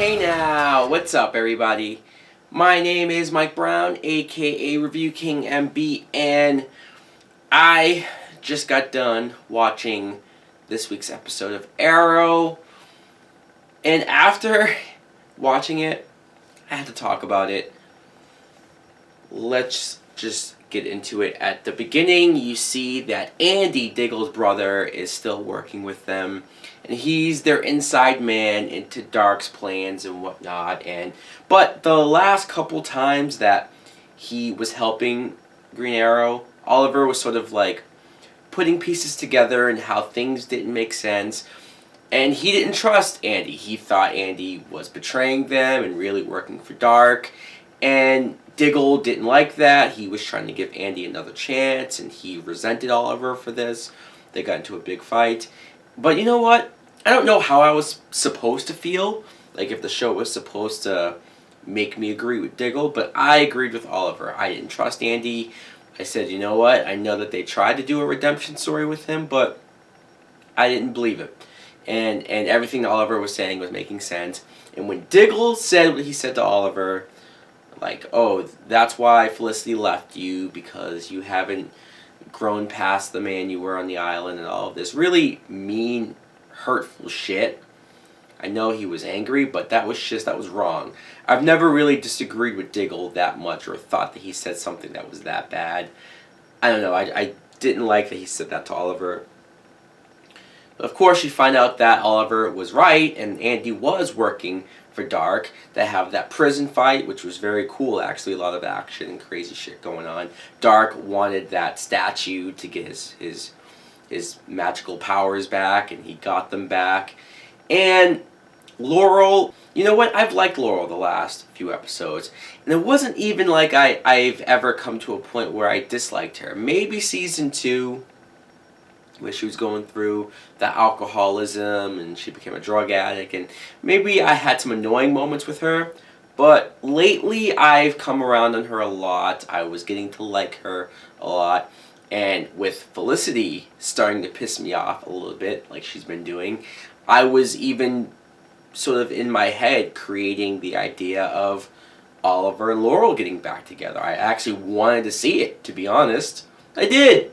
Hey now, what's up everybody? My name is Mike Brown, aka ReviewKingMB, and I just got done watching this week's episode of Arrow, and after watching it, I had to talk about it. Let's just get into it. At the beginning, you see that Andy, Diggle's brother, is still working with them, and he's their inside man into Dark's plans and whatnot. But the last couple times that he was helping Green Arrow, Oliver was sort of like putting pieces together and how things didn't make sense. And he didn't trust Andy. He thought Andy was betraying them and really working for Dark. And Diggle didn't like that. He was trying to give Andy another chance, and he resented Oliver for this. They got into a big fight. But you know what? I don't know how I was supposed to feel, like if the show was supposed to make me agree with Diggle, but I agreed with Oliver. I didn't trust Andy. I said, you know what? I know that they tried to do a redemption story with him, but I didn't believe it. And everything that Oliver was saying was making sense. And when Diggle said what he said to Oliver, like, oh, that's why Felicity left you, because you haven't grown past the man you were on the island, and all of this really mean, hurtful shit. I know he was angry, but that was wrong. I've never really disagreed with Diggle that much or thought that he said something that was that bad. I don't know, I didn't like that he said that to Oliver. Of course, you find out that Oliver was right, and Andy was working for Dark. They have that prison fight, which was very cool, actually. A lot of action and crazy shit going on. Dark wanted that statue to get his magical powers back, and he got them back. And Laurel, you know what? I've liked Laurel the last few episodes. And it wasn't even like I've ever come to a point where I disliked her. Maybe season 2, where she was going through the alcoholism and she became a drug addict, and maybe I had some annoying moments with her, but lately I've come around on her a lot. I was getting to like her a lot, and with Felicity starting to piss me off a little bit, like she's been doing, I was even sort of in my head creating the idea of Oliver and Laurel getting back together. I actually wanted to see it, to be honest. I did.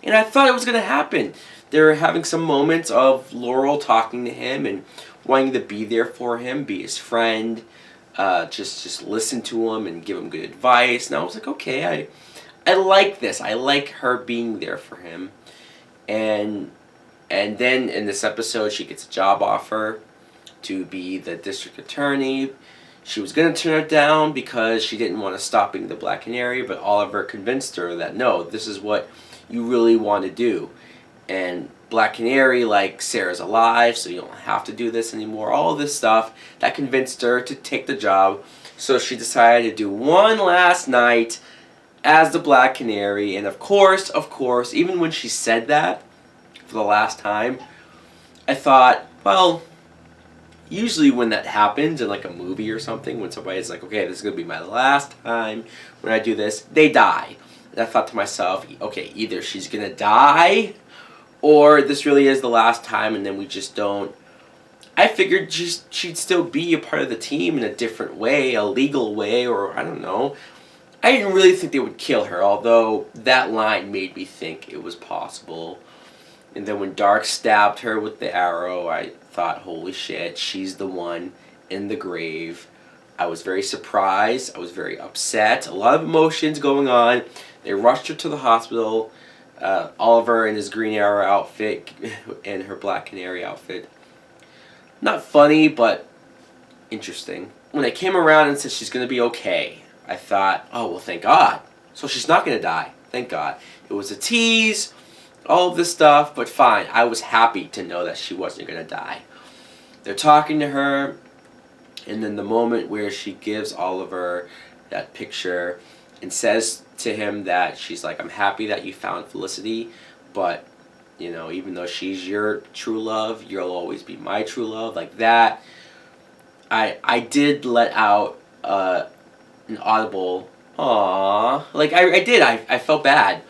And I thought it was going to happen. They were having some moments of Laurel talking to him and wanting to be there for him, be his friend, just listen to him and give him good advice. And I was like, okay, I like this. I like her being there for him. And then in this episode, she gets a job offer to be the district attorney. She was going to turn it down because she didn't want to stop being the Black Canary, but Oliver convinced her that, no, this is what you really want to do. And Black Canary, like, Sarah's alive, so you don't have to do this anymore. All of this stuff that convinced her to take the job. So she decided to do one last night as the Black Canary. And of course, even when she said that for the last time, I thought, well, usually when that happens in like a movie or something, when somebody's like, okay, this is going to be my last time when I do this, they die. And I thought to myself, okay, either she's going to die or this really is the last time, and then we just don't. I figured she'd still be a part of the team in a different way, a legal way, or I don't know. I didn't really think they would kill her, although that line made me think it was possible. And then when Dark stabbed her with the arrow, I thought, holy shit, she's the one in the grave. I was very surprised. I was very upset. A lot of emotions going on. They rushed her to the hospital. Oliver in his Green Arrow outfit and her Black Canary outfit. Not funny, but interesting. When I came around and said she's going to be okay, I thought, oh, well, thank God. So she's not going to die. Thank God. It was a tease, all of this stuff, but fine. I was happy to know that she wasn't going to die. They're talking to her, and then the moment where she gives Oliver that picture and says to him that she's like, I'm happy that you found Felicity, but, you know, even though she's your true love, you'll always be my true love, like that. I did let out an audible, aww, like I did, I felt bad.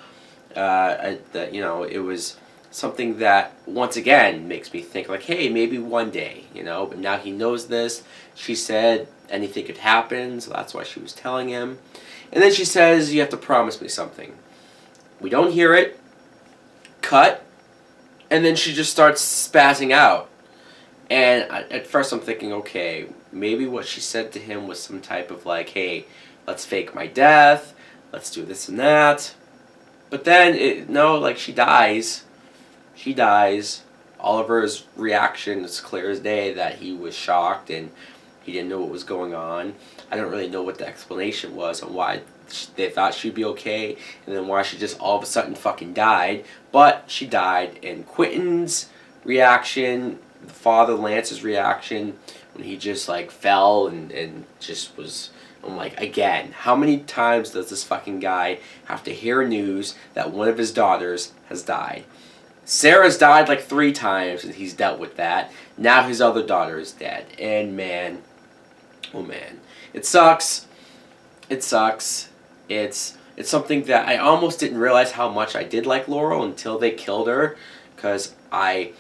That, you know, it was something that once again makes me think like, hey, maybe one day, you know. But now he knows this. She said anything could happen, so that's why she was telling him. And then she says, you have to promise me something. We don't hear it. Cut. And then she just starts spazzing out. And at first I'm thinking, okay, maybe what she said to him was some type of like, hey, let's fake my death. Let's do this and that. But then, no, like she dies. She dies. Oliver's reaction is clear as day that he was shocked and he didn't know what was going on. I don't really know what the explanation was on why they thought she'd be okay and then why she just all of a sudden fucking died. But she died, and Quentin's reaction, the father Lance's reaction, when he just like fell and just was... I'm like, again, how many times does this fucking guy have to hear news that one of his daughters has died? Sarah's died like 3 times and he's dealt with that. Now his other daughter is dead. And man, oh man, it sucks. It sucks. It's something that I almost didn't realize how much I did like Laurel until they killed her, because I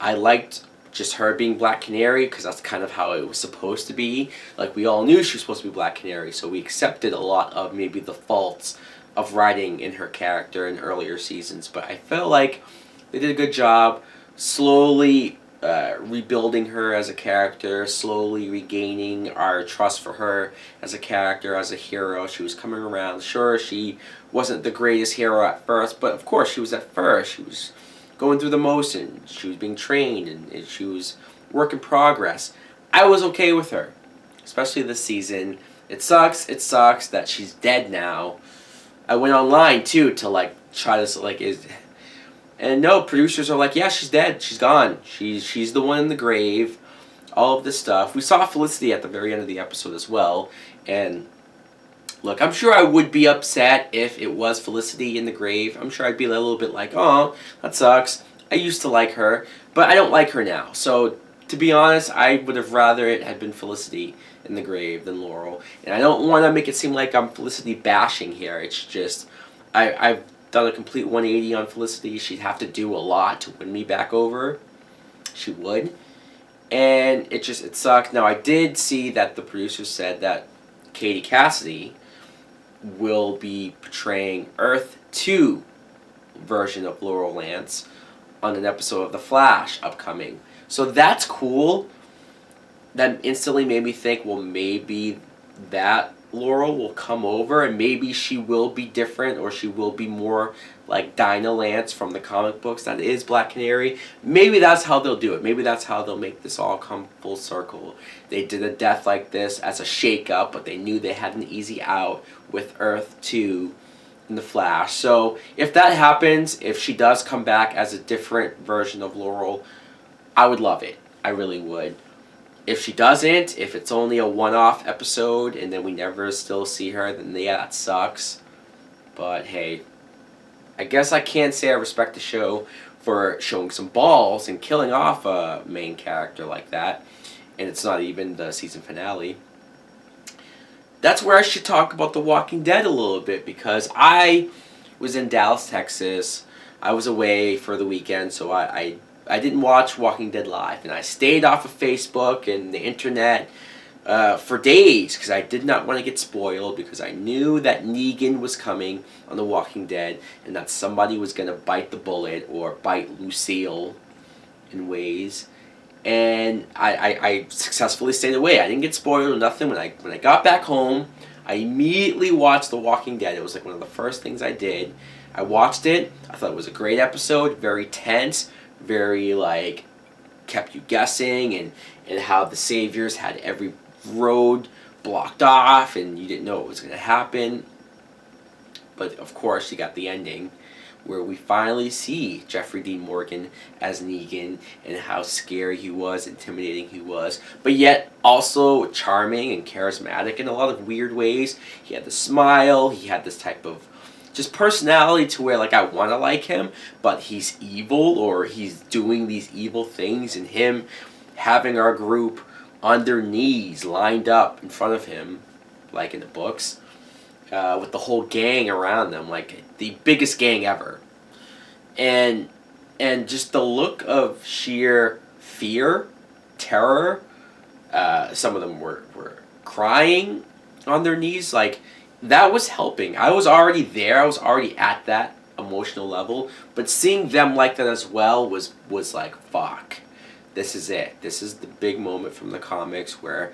liked just her being Black Canary, because that's kind of how it was supposed to be. Like, we all knew she was supposed to be Black Canary, so we accepted a lot of maybe the faults of writing in her character in earlier seasons. But I felt like they did a good job slowly rebuilding her as a character, slowly regaining our trust for her as a character, as a hero. She was coming around. Sure, she wasn't the greatest hero at first, but of course she was at first. She was going through the motions. She was being trained, and she was work in progress. I was okay with her, especially this season. It sucks that she's dead now. I went online too to like try to like and no, producers are like, yeah, she's dead. She's gone. She's the one in the grave. All of this stuff. We saw Felicity at the very end of the episode as well. And look, I'm sure I would be upset if it was Felicity in the grave. I'm sure I'd be a little bit like, oh, that sucks. I used to like her, but I don't like her now. So, to be honest, I would have rather it had been Felicity in the grave than Laurel. And I don't want to make it seem like I'm Felicity bashing here. It's just, I've done a complete 180 on Felicity. She'd have to do a lot to win me back over. She would. And it sucked. Now, I did see that the producers said that Katie Cassidy will be portraying Earth 2 version of Laurel Lance on an episode of The Flash upcoming. So that's cool. That instantly made me think, well, maybe that Laurel will come over and maybe she will be different, or she will be more like Dinah Lance from the comic books that is Black Canary. Maybe that's how they'll do it. Maybe that's how they'll make this all come full circle. They did a death like this as a shake-up, but they knew they had an easy out with Earth 2 in The Flash. So if that happens, if she does come back as a different version of Laurel, I would love it. I really would. If she doesn't, if it's only a one-off episode and then we never still see her, then yeah, that sucks. But hey, I guess I can't say I respect the show for showing some balls and killing off a main character like that. And it's not even the season finale. That's where I should talk about The Walking Dead a little bit, because I was in Dallas, Texas. I was away for the weekend, so I didn't watch Walking Dead live, and I stayed off of Facebook and the internet for days because I did not want to get spoiled, because I knew that Negan was coming on The Walking Dead and that somebody was going to bite the bullet or bite Lucille in ways. And I successfully stayed away. I didn't get spoiled or nothing. When I got back home, I immediately watched The Walking Dead. It was like one of the first things I did. I watched it. I thought it was a great episode, very tense, very like kept you guessing, and how the Saviors had every road blocked off and you didn't know what was going to happen. But of course you got the ending where we finally see Jeffrey Dean Morgan as Negan and how scary he was, intimidating he was, but yet also charming and charismatic in a lot of weird ways. He had the smile, he had this type of just personality to where like I want to like him, but he's evil, or he's doing these evil things, and him having our group on their knees lined up in front of him like in the books, with the whole gang around them, like the biggest gang ever. And And just the look of sheer fear, terror. Some of them were crying on their knees. Like, that was helping. I was already there. I was already at that emotional level. But seeing them like that as well was like, fuck. This is it. This is the big moment from the comics where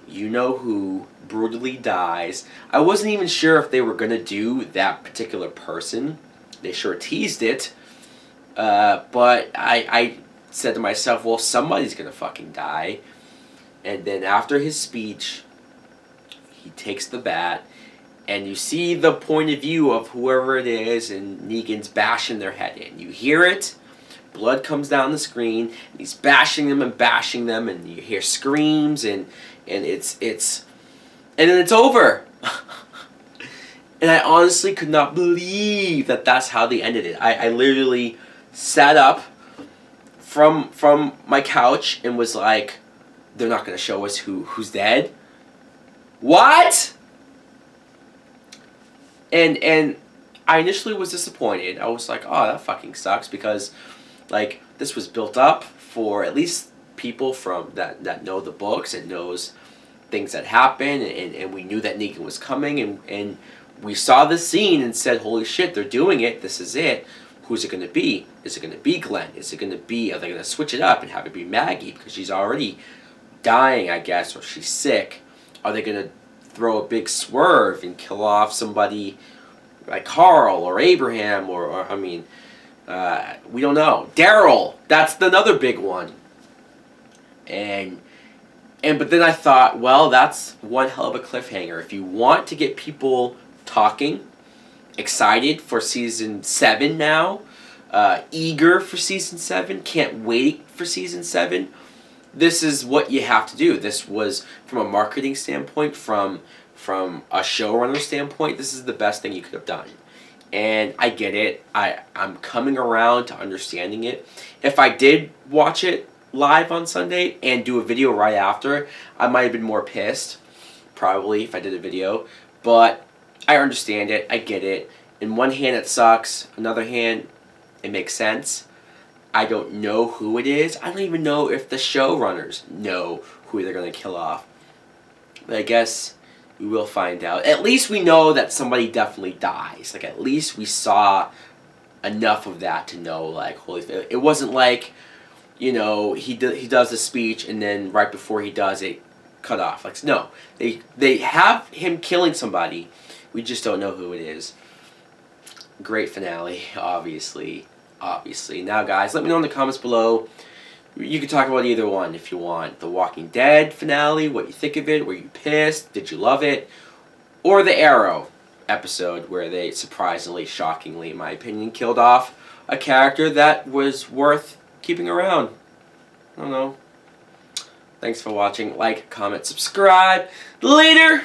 you know who brutally dies. I wasn't even sure if they were going to do that particular person. They sure teased it. But I said to myself, well, somebody's going to fucking die. And then after his speech, he takes the bat, and you see the point of view of whoever it is, and Negan's bashing their head in. You hear it, blood comes down the screen, and he's bashing them, and you hear screams, and it's and then it's over. And I honestly could not believe that that's how they ended it. I literally sat up from my couch and was like, they're not going to show us who's dead? What? And I initially was disappointed. I was like, oh, that fucking sucks, because like this was built up for at least people from that know the books and knows things that happen, and we knew that Negan was coming, and we saw the scene and said, holy shit, they're doing it, this is it. Who's it going to be? Is it going to be Glenn? Is it going to be, are they going to switch it up and have it be Maggie, because she's already dying, I guess, or she's sick? Are they going to throw a big swerve and kill off somebody like Carl or Abraham, or I mean, we don't know. Daryl, that's another big one. But then I thought, well, that's one hell of a cliffhanger. If you want to get people talking, excited for season 7 now, eager for season 7, can't wait for season 7, this is what you have to do. This was, from a marketing standpoint, from a showrunner standpoint, this is the best thing you could have done. And I get it. I'm coming around to understanding it. If I did watch it live on Sunday and do a video right after, I might have been more pissed, probably, if I did a video. But I understand it. I get it. In one hand, it sucks. Another hand, it makes sense. I don't know who it is. I don't even know if the showrunners know who they're going to kill off. But I guess we will find out. At least we know that somebody definitely dies. Like, at least we saw enough of that to know, like, holy... It wasn't like, you know, he does the speech and then right before he does it, cut off. Like, no. They have him killing somebody. We just don't know who it is. Great finale, obviously. Obviously. Now, guys, let me know in the comments below. You can talk about either one if you want. The Walking Dead finale, what you think of it, were you pissed, did you love it? Or the Arrow episode where they surprisingly, shockingly, in my opinion, killed off a character that was worth keeping around. I don't know. Thanks for watching. Like, comment, subscribe. Later!